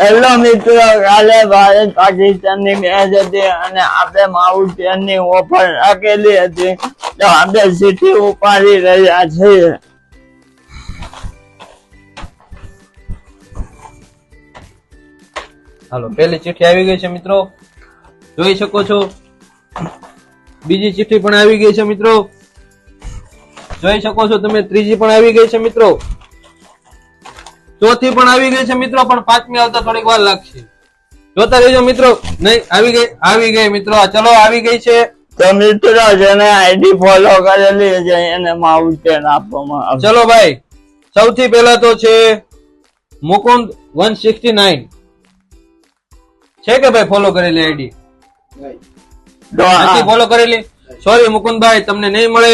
Hello મિત્રો, કાલે ભારત પાકિસ્તાન ની મેચ હતી અને આપણે માઉન્ટેન ની ઓફર રાખેલી હતી, તો આપણે ચીઠી ઉપાડી રહ્યા છીએ. હાલો, પહેલી ચિઠ્ઠી આવી ગઈ છે મિત્રો, જોઈ શકો છો. બીજી ચિઠ્ઠી પણ આવી ગઈ છે મિત્રો, જોઈ શકો છો તમે. ત્રીજી પણ આવી ગઈ છે મિત્રો, ચોથી પણ આવી ગઈ છે મિત્રો, પણ પાંચમી આવતા થોડીક વાર લાગશે. જોતા રહેજો મિત્રો. નહીં, આવી ગઈ મિત્રો. ચલો, આવી ગઈ છે. તો મિત્રો, જેને આઈડી ફોલો કરેલી છે એને માઉન્ટેન આપવામાં આવશે. ચલો ભાઈ, સૌથી પહેલા તો છે મુકુંદ 169 છે કે ભાઈ ફોલો કરેલી આઈડી? નથી ફોલો કરેલી? સોરી મુકુંદભાઈ, તમને નહીં મળે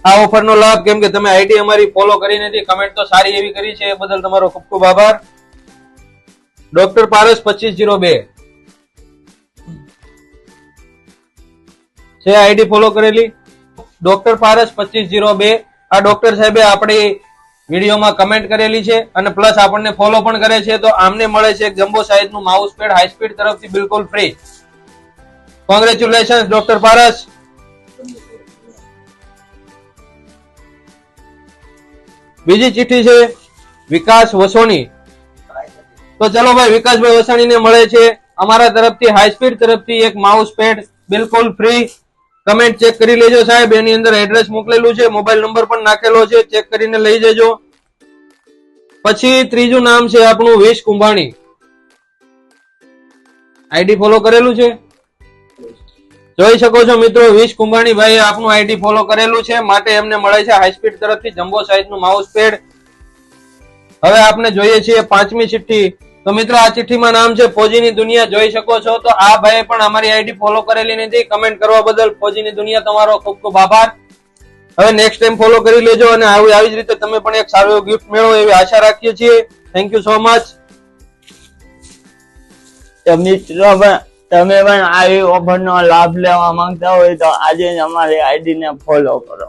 આ ઓફર નો લાભ, કેમ કે તમે આઈડી અમારી ફોલો કરી નથી. કમેન્ટ તો સારી એવી કરી છે, એ બદલ તમારો ખૂબ ખૂબ આભાર. ડોક્ટર પારસ 2502 છે આઈડી ફોલો કરેલી. ડોક્ટર પારસ 2502 આ ડોક્ટર સાહેબે આપણી વિડીયોમાં કમેન્ટ કરેલી છે અને પ્લસ આપણને ફોલો પણ કરે છે. તો આમને મળે છે એક જમ્બો સાઇઝ નું માઉસ પેડ હાઈ સ્પીડ તરફથી બિલકુલ ફ્રી. કોંગ્રેચ્યુલેશન ડોક્ટર પારસ. બીજી ચિઠ્ઠી છે વિકાસ વસોણી. તો ચલો ભાઈ, વિકાસભાઈ વસાણી ને મળે છે અમારા તરફથી હાઈ સ્પીડ તરફથી એક માઉસ પેડ બિલકુલ ફ્રી. કમેન્ટ ચેક કરી લેજો સાહેબ, એની અંદર એડ્રેસ મોકલેલું છે, મોબાઈલ નંબર પણ નાખેલો છે, ચેક કરીને લઈ જજો. પછી ત્રીજું નામ છે આપણું વિશ કુંભાણી. આઈડી ફોલો કરેલું છે, જોઈ શકો છો મિત્રો. વિશ કુંભાણી ભાઈ આપણું આઈડી ફોલો કરેલું છે, માટે એમને મળે છે હાઈ સ્પીડ તરફથી જમ્બો સાઇઝ નું માઉસ પેડ. હવે આપણે જોઈએ છીએ પાંચમી ચિઠ્ઠી. તો મિત્રો, આ ચિઠ્ઠીમાં નામ છે ફોજીની દુનિયા, જોઈ શકો છો. તો આ ભાઈ પણ અમારી આઈડી ફોલો કરેલી નથી. કમેન્ટ કરવા બદલ ફોજીની દુનિયા તમારો ખૂબ ખૂબ આભાર. હવે નેક્સ્ટ ટાઈમ ફોલો કરી લેજો અને આવી જ રીતે તમે પણ એક સારો ગિફ્ટ મેળવો એવી આશા રાખીએ છીએ. Thank you so much. તો મિત્રો, તમે પણ આવી ઓફર નો લાભ લેવા માંગતા હોય તો આજે જ અમારી આઈડી ને ફોલો કરો.